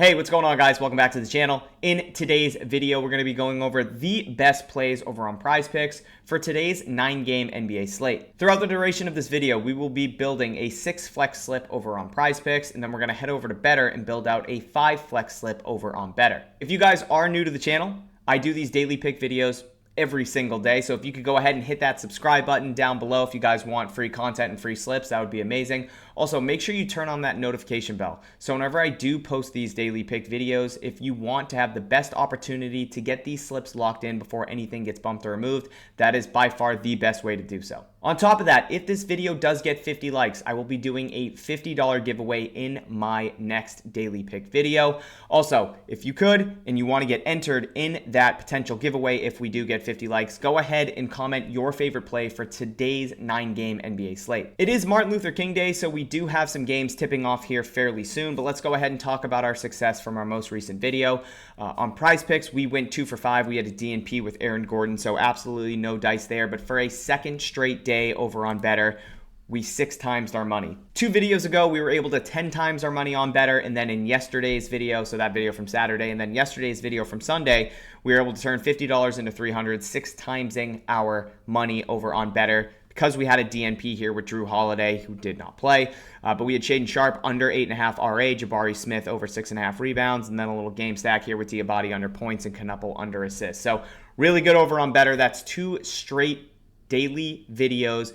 Hey, what's going on, guys? Welcome back to the channel. In today's video, we're going to be going over the best plays over on PrizePicks for today's 9-game NBA slate. Throughout the duration of this video, we will be building a 6 flex slip over on PrizePicks, and then we're going to head over to Betr and build out a 5 flex slip over on Betr. If you guys are new to the channel, I do these daily pick videos every single day. So if you could go ahead and hit that subscribe button down below if you guys want free content and free slips, that would be amazing. Also, make sure you turn on that notification bell. So whenever I do post these daily pick videos, if you want to have the best opportunity to get these slips locked in before anything gets bumped or removed, that is by far the best way to do so. On top of that, if this video does get 50 likes, I will be doing a $50 giveaway in my next daily pick video. Also, if you could and you want to get entered in that potential giveaway if we do get 50 likes, go ahead and comment your favorite play for today's 9-game NBA slate. It is Martin Luther King Day, so we do have some games tipping off here fairly soon, but let's go ahead and talk about our success from our most recent video. On PrizePicks, we went 2 for 5. We had a DNP with Aaron Gordon, so absolutely no dice there, but for a second straight day over on Betr, we 6 times our money. 2 videos ago, we were able to 10 times our money on Betr, and then in yesterday's video, so that video from Saturday, and then yesterday's video from Sunday, we were able to turn $50 into $300, 6 timesing our money over on Betr. Because we had a DNP here with Drew Holiday, who did not play, but we had Shaden Sharp under 8.5 RA, Jabari Smith over 6.5 rebounds, and then a little game stack here with Diabate under points and Knuppel under assists. So really good over on Betr. That's 2 straight daily videos,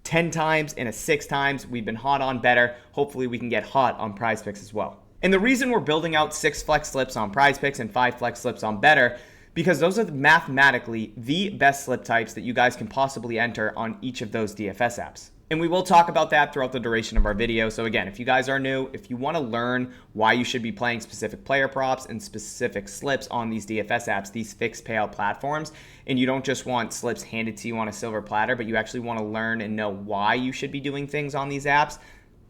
10 times and a 6 times. We've been hot on Betr. Hopefully we can get hot on PrizePicks as well. And the reason we're building out 6 flex slips on PrizePicks and 5 flex slips on Betr, because those are mathematically the best slip types that you guys can possibly enter on each of those DFS apps. And we will talk about that throughout the duration of our video. So again, if you guys are new, if you want to learn why you should be playing specific player props and specific slips on these DFS apps, these fixed payout platforms, and you don't just want slips handed to you on a silver platter, but you actually want to learn and know why you should be doing things on these apps,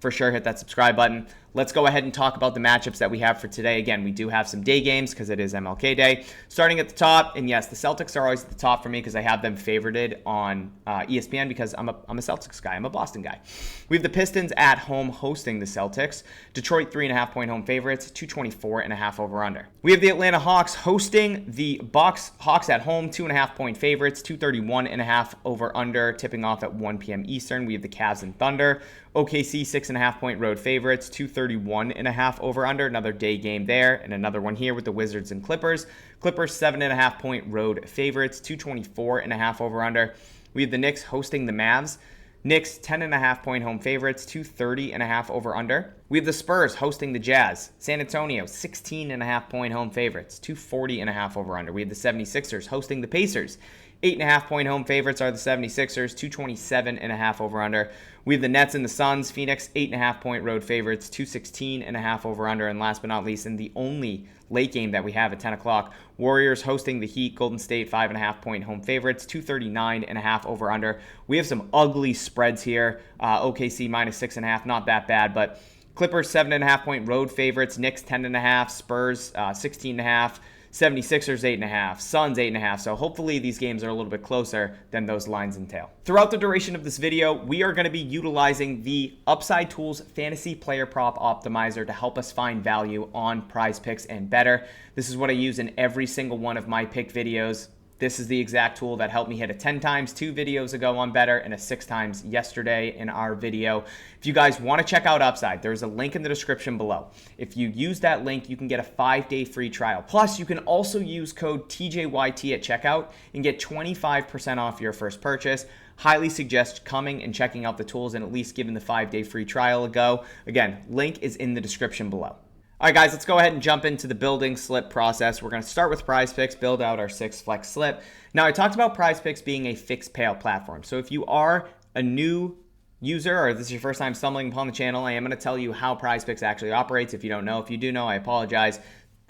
for sure hit that subscribe button. Let's go ahead and talk about the matchups that we have for today. Again, we do have some day games because it is MLK Day. Starting at the top, and yes, the Celtics are always at the top for me because I have them favorited on ESPN because I'm a Celtics guy. I'm a Boston guy. We have the Pistons at home hosting the Celtics. Detroit 3.5-point home favorites, 224.5 over under. We have the Atlanta Hawks hosting the Bucks. Hawks at home, 2.5-point favorites, 231.5 over under, tipping off at 1 p.m. Eastern. We have the Cavs and Thunder. OKC 6.5-point road favorites, 231.5 over under, another day game there, and another one here with the Wizards and Clippers. Clippers 7.5-point road favorites, 224.5 over under. We have the Knicks hosting the Mavs. Knicks 10.5-point home favorites, 230.5 over under. We have the Spurs hosting the Jazz. San Antonio 16.5-point home favorites, 240.5 over under. We have the 76ers hosting the Pacers. 8.5-point home favorites are the 76ers, 227.5 over under. We have the Nets and the Suns. Phoenix 8.5-point road favorites, 216.5 over under. And last but not least, in the only late game that we have at 10 o'clock, Warriors hosting the Heat. Golden State 5.5-point home favorites, 239.5 over under. We have some ugly spreads here. OKC minus 6.5, not that bad, but Clippers 7.5-point road favorites, Knicks 10.5, Spurs 16.5. 76ers 8.5, Suns 8.5, so hopefully these games are a little bit closer than those lines entail. Throughout the duration of this video, we are going to be utilizing the Upside Tools Fantasy Player Prop Optimizer to help us find value on PrizePicks and Betr. This is what I use in every single one of my pick videos. This is the exact tool that helped me hit a 10 times 2 videos ago on Betr and a 6 times yesterday in our video. If you guys want to check out Upside, there's a link in the description below. If you use that link, you can get a 5-day free trial. Plus, you can also use code TJYT at checkout and get 25% off your first purchase. Highly suggest coming and checking out the tools and at least giving the 5-day free trial a go. Again, link is in the description below. All right, guys, let's go ahead and jump into the building slip process. We're going to start with PrizePicks, build out our 6 flex slip. Now, I talked about PrizePicks being a fixed payout platform. So if you are a new user or this is your first time stumbling upon the channel, I am going to tell you how PrizePicks actually operates. If you don't know, if you do know, I apologize.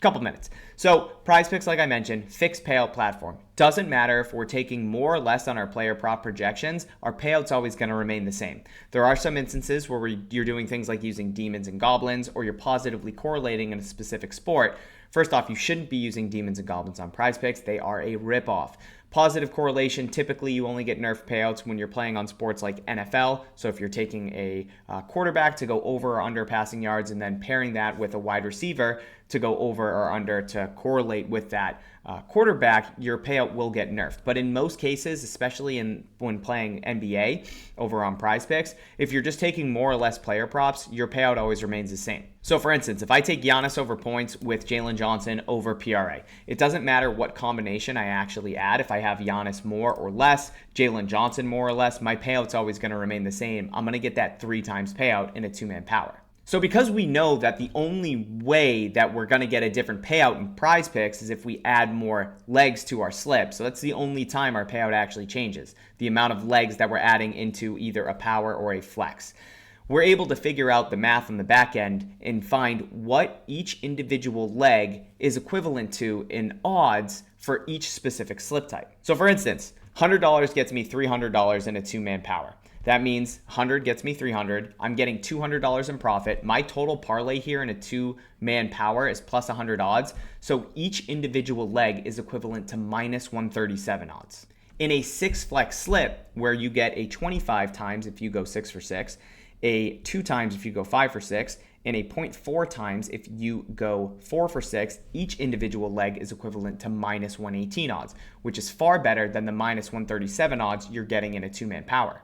Couple minutes. So PrizePicks, like I mentioned, fixed payout platform. Doesn't matter if we're taking more or less on our player prop projections, our payout's always going to remain the same. There are some instances where you're doing things like using demons and goblins, or you're positively correlating in a specific sport. First off, you shouldn't be using demons and goblins on PrizePicks. They are a ripoff. Positive correlation, typically you only get nerf payouts when you're playing on sports like NFL. So if you're taking a quarterback to go over or under passing yards and then pairing that with a wide receiver to go over or under to correlate with that quarterback, your payout will get nerfed. But in most cases, especially when playing NBA over on PrizePicks, if you're just taking more or less player props, your payout always remains the same. So for instance, if I take Giannis over points with Jalen Johnson over PRA, it doesn't matter what combination I actually add. If I have Giannis more or less, Jalen Johnson more or less, my payout's always going to remain the same. I'm going to get that 3 times payout in a 2-man power. So because we know that the only way that we're going to get a different payout in PrizePicks is if we add more legs to our slip. So that's the only time our payout actually changes, the amount of legs that we're adding into either a power or a flex. We're able to figure out the math on the back end and find what each individual leg is equivalent to in odds for each specific slip type. So for instance, $100 gets me $300 in a 2-man power. That means 100 gets me 300. I'm getting $200 in profit. My total parlay here in a 2-man power is plus 100 odds. So each individual leg is equivalent to minus 137 odds. In a 6 flex slip, where you get a 25 times if you go 6 for 6, a 2 times if you go 5 for 6, and a 0.4 times if you go 4 for 6, each individual leg is equivalent to minus 118 odds, which is far better than the minus 137 odds you're getting in a 2-man power.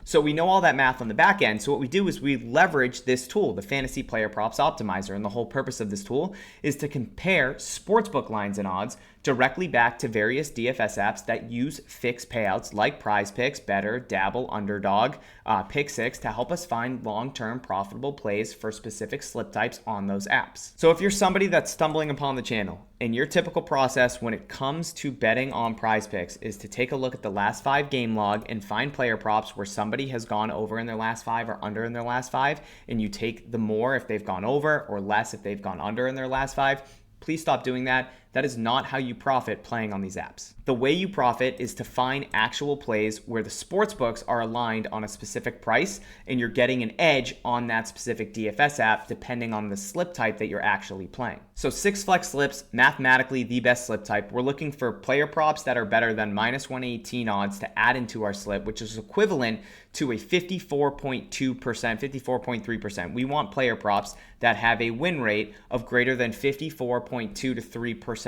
So we know all that math on the back end. So what we do is we leverage this tool, the Fantasy Player Props Optimizer. And the whole purpose of this tool is to compare sportsbook lines and odds directly back to various DFS apps that use fixed payouts like PrizePicks, Betr, Dabble, Underdog, Pick6 to help us find long-term profitable plays for specific slip types on those apps. So if you're somebody that's stumbling upon the channel and your typical process when it comes to betting on PrizePicks is to take a look at the last 5 game log and find player props where somebody has gone over in their last 5 or under in their last 5, and you take the more if they've gone over or less if they've gone under in their last 5, please stop doing that. That is not how you profit playing on these apps. The way you profit is to find actual plays where the sports books are aligned on a specific price and you're getting an edge on that specific DFS app depending on the slip type that you're actually playing. So 6 flex slips, mathematically the best slip type. We're looking for player props that are better than minus 118 odds to add into our slip, which is equivalent to a 54.2%, 54.3%. We want player props that have a win rate of greater than 54.2 to 3%.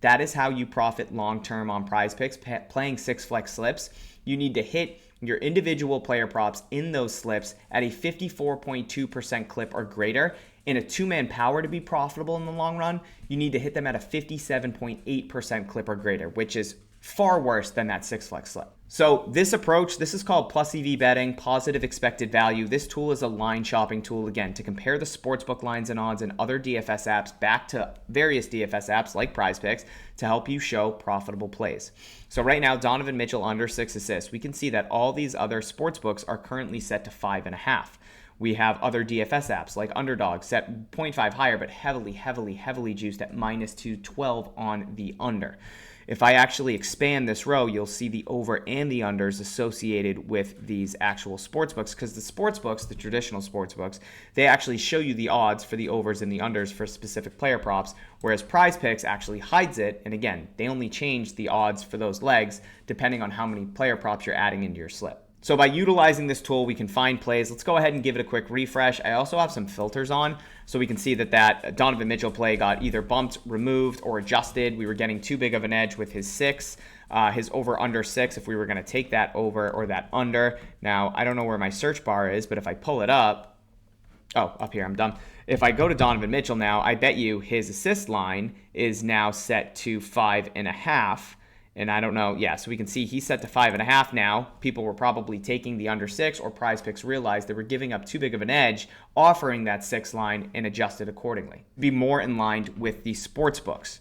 That is how you profit long-term on PrizePicks. Playing 6 flex slips, you need to hit your individual player props in those slips at a 54.2% clip or greater. In a 2-man power to be profitable in the long run, you need to hit them at a 57.8% clip or greater, which is far worse than that 6 flex slip. So this approach, this is called plus EV betting, positive expected value. This tool is a line shopping tool, again, to compare the sportsbook lines and odds and other DFS apps back to various DFS apps like PrizePicks to help you show profitable plays. So right now, Donovan Mitchell under 6 assists. We can see that all these other sportsbooks are currently set to 5.5. We have other DFS apps like Underdog set 0.5 higher, but heavily juiced at minus 212 on the under. If I actually expand this row, you'll see the over and the unders associated with these actual sportsbooks, because the sportsbooks, the traditional sportsbooks, they actually show you the odds for the overs and the unders for specific player props, whereas PrizePicks actually hides it. And again, they only change the odds for those legs depending on how many player props you're adding into your slip. So by utilizing this tool, we can find plays. Let's go ahead and give it a quick refresh. I also have some filters on, so we can see that Donovan Mitchell play got either bumped, removed, or adjusted. We were getting too big of an edge with his 6, his over under 6, if we were going to take that over or that under. Now, I don't know where my search bar is, but if I pull it up, up here, I'm done. If I go to Donovan Mitchell now, I bet you his assist line is now set to 5.5. And I don't know, so we can see he's set to 5.5 now. People were probably taking the under 6, or PrizePicks realized they were giving up too big of an edge, offering that 6 line and adjusted accordingly. Be more in line with the sports books.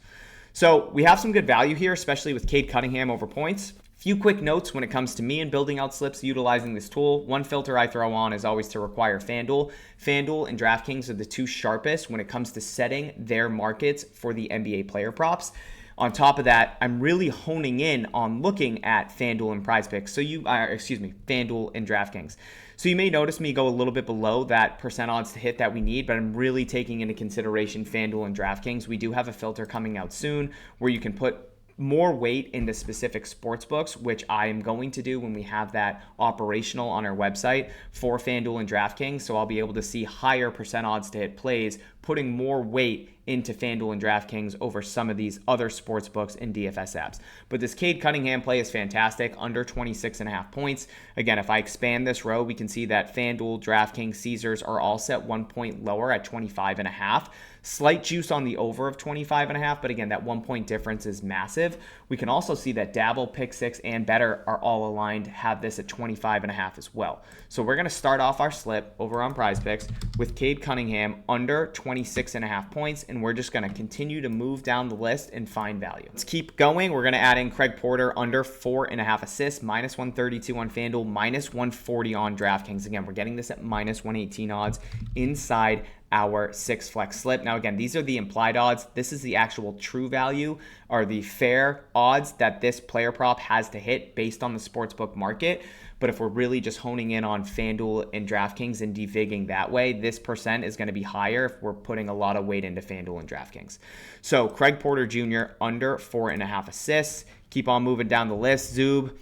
So we have some good value here, especially with Cade Cunningham over points. Few quick notes when it comes to me and building out slips utilizing this tool. One filter I throw on is always to require FanDuel. FanDuel and DraftKings are the two sharpest when it comes to setting their markets for the NBA player props. On top of that, I'm really honing in on looking at FanDuel and PrizePicks. So FanDuel and DraftKings. So you may notice me go a little bit below that percent odds to hit that we need, but I'm really taking into consideration FanDuel and DraftKings. We do have a filter coming out soon where you can put more weight into specific sports books, which I am going to do when we have that operational on our website for FanDuel and DraftKings. So I'll be able to see higher percent odds to hit plays, putting more weight into FanDuel and DraftKings over some of these other sports books and DFS apps. But this Cade Cunningham play is fantastic, under 26.5 points. Again, if I expand this row, we can see that FanDuel, DraftKings, Caesars are all set 1 point lower at 25.5. Slight juice on the over of 25.5, but again, that 1 point difference is massive. We can also see that Dabble, Pick 6, and Betr are all aligned, have this at 25.5 as well. So we're going to start off our slip over on PrizePicks with Cade Cunningham under 26.5 points, and we're just going to continue to move down the list and find value. Let's keep going. We're going to add in Craig Porter under 4.5 assists, minus 132 on FanDuel, minus 140 on DraftKings. Again, we're getting this at minus 118 odds inside our 6 flex slip. Now again, these are the implied odds. This is the actual true value, or the fair odds that this player prop has to hit based on the sportsbook market. But if we're really just honing in on FanDuel and DraftKings and defigging that way, this percent is going to be higher if we're putting a lot of weight into FanDuel and DraftKings. So Craig Porter Jr. under 4.5 assists. Keep on moving down the list. Zub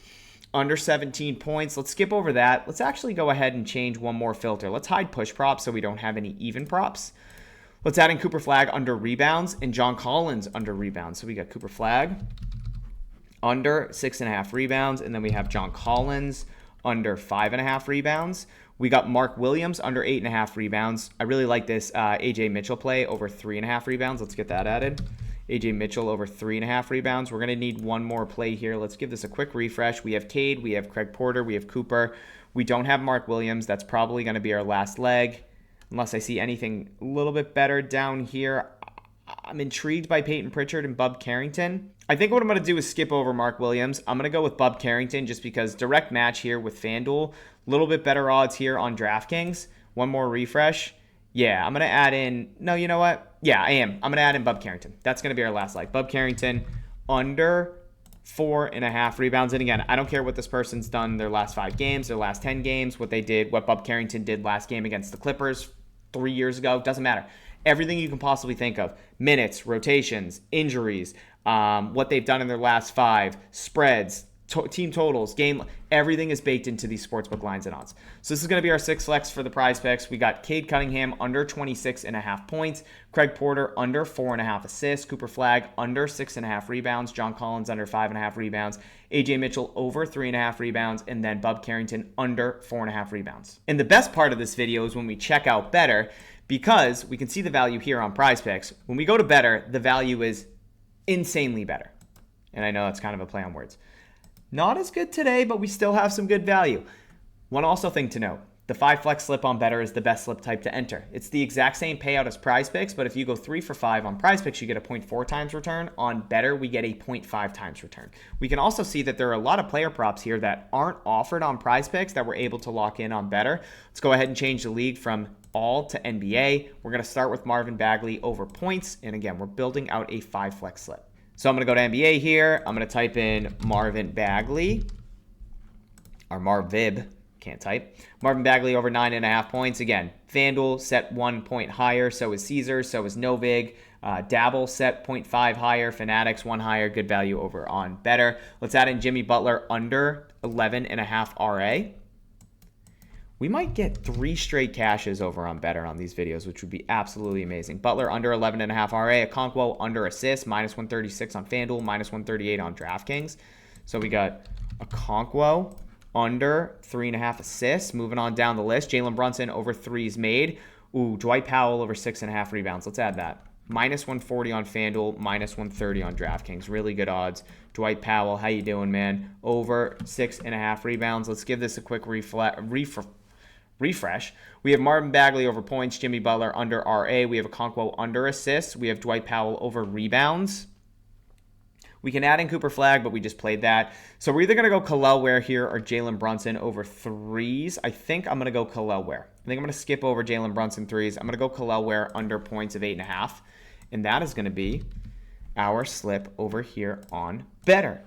under 17 points. Let's skip over that. Let's actually go ahead and change one more filter. Let's hide push props so we don't have any even props. Let's add in Cooper Flagg under rebounds and John Collins under rebounds. So we got Cooper Flagg under 6.5 rebounds, and then we have John Collins under 5.5 rebounds. We got Mark Williams under 8.5 rebounds. I really like this AJ Mitchell play over 3.5 rebounds. Let's get that added. AJ Mitchell over 3.5 rebounds. We're going to need one more play here. Let's give this a quick refresh. We have Cade, we have Craig Porter, we have Cooper. We don't have Mark Williams. That's probably going to be our last leg, unless I see anything a little bit better down here. I'm intrigued by Peyton Pritchard and Bub Carrington. I think what I'm going to do is skip over Mark Williams. I'm going to go with Bub Carrington just because direct match here with FanDuel. A little bit better odds here on DraftKings. One more refresh. Yeah, I'm going to add in... No, you know what? Yeah, I am. I'm going to add in Bub Carrington. That's going to be our last leg. Bub Carrington under 4.5 rebounds. And again, I don't care what this person's done their last 5 games, their last 10 games, what they did, what Bub Carrington did last game against the Clippers 3 years ago. Doesn't matter. Everything you can possibly think of. Minutes, rotations, injuries, what they've done in their last 5, spreads, team totals, game, everything is baked into these sportsbook lines and odds. So this is going to be our 6 flex for the PrizePicks. We got Cade Cunningham under 26.5 points, Craig Porter under 4.5 assists, Cooper Flagg under 6.5 rebounds, John Collins under 5.5 rebounds, AJ Mitchell over 3.5 rebounds, and then Bub Carrington under 4.5 rebounds. And the best part of this video is when we check out Betr, because we can see the value here on PrizePicks. When we go to Betr, the value is insanely better. And I know that's kind of a play on words. Not as good today, but we still have some good value. One also thing to note, the 5 flex slip on Betr is the best slip type to enter. It's the exact same payout as PrizePicks, but if you go 3 for 5 on PrizePicks, you get a 0.4 times return. On Betr, we get a 0.5 times return. We can also see that there are a lot of player props here that aren't offered on PrizePicks that we're able to lock in on Betr. Let's go ahead and change the league from all to NBA. We're going to start with Marvin Bagley over points. And again, we're building out a 5 flex slip. So I'm going to go to NBA here. I'm going to type in Marvin Bagley, or Marvib, can't type. Marvin Bagley over 9.5 points. Again, FanDuel set 1 point higher. So is Caesars. So is Novig. Dabble set 0.5 higher. Fanatics 1 higher. Good value over on Betr. Let's add in Jimmy Butler under 11.5 RA. We might get 3 straight cashes over on Betr on these videos, which would be absolutely amazing. Butler under 11.5 RA. Okonkwo under assists, minus 136 on FanDuel, minus 138 on DraftKings. So we got Okonkwo under 3.5 assists. Moving on down the list, Jalen Brunson over 3s made. Ooh, Dwight Powell over 6.5 rebounds. Let's add that. Minus 140 on FanDuel, minus 130 on DraftKings. Really good odds. Dwight Powell, how you doing, man? Over 6.5 rebounds. Let's give this a quick refresh. We have Marvin Bagley over points, Jimmy Butler under RA. We have Okonkwo under assists. We have Dwight Powell over rebounds. We can add in Cooper Flagg, but we just played that. So we're either going to go Khalil Ware here or Jalen Brunson over 3s. I think I'm going to go Khalil Ware. I think I'm going to skip over Jalen Brunson 3s. I'm going to go Khalil Ware under points of 8.5. And that is going to be our slip over here on Betr.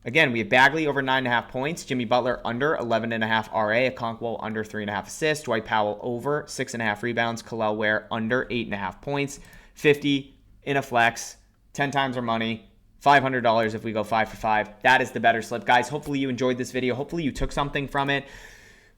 Again, we have Bagley over 9.5 points, Jimmy Butler under 11.5 RA, Okonkwo under 3.5 assists, Dwight Powell over 6.5 rebounds, Kel'el Ware under 8.5 points, 50 in a flex, 10 times our money, $500 if we go 5 for 5. That is the Betr slip, guys. Hopefully you enjoyed this video. Hopefully you took something from it.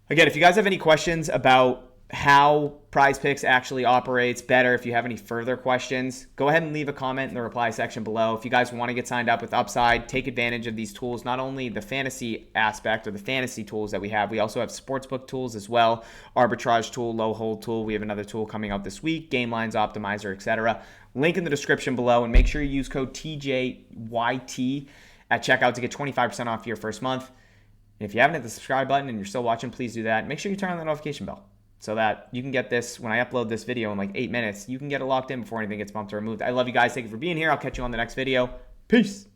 Again, if you guys have any questions about how PrizePicks actually operates Betr, if you have any further questions, go ahead and leave a comment in the reply section below. If you guys want to get signed up with Upside, take advantage of these tools, not only the fantasy aspect or the fantasy tools that we have, we also have sportsbook tools as well, arbitrage tool, low hold tool. We have another tool coming out this week, game lines optimizer, etc. Link in the description below, and make sure you use code TJYT at checkout to get 25% off your first month. And if you haven't hit the subscribe button and you're still watching, please do that. Make sure you turn on the notification bell, so that you can get this when I upload this video in like 8 minutes. You can get it locked in before anything gets bumped or removed. I love you guys. Thank you for being here. I'll catch you on the next video. Peace.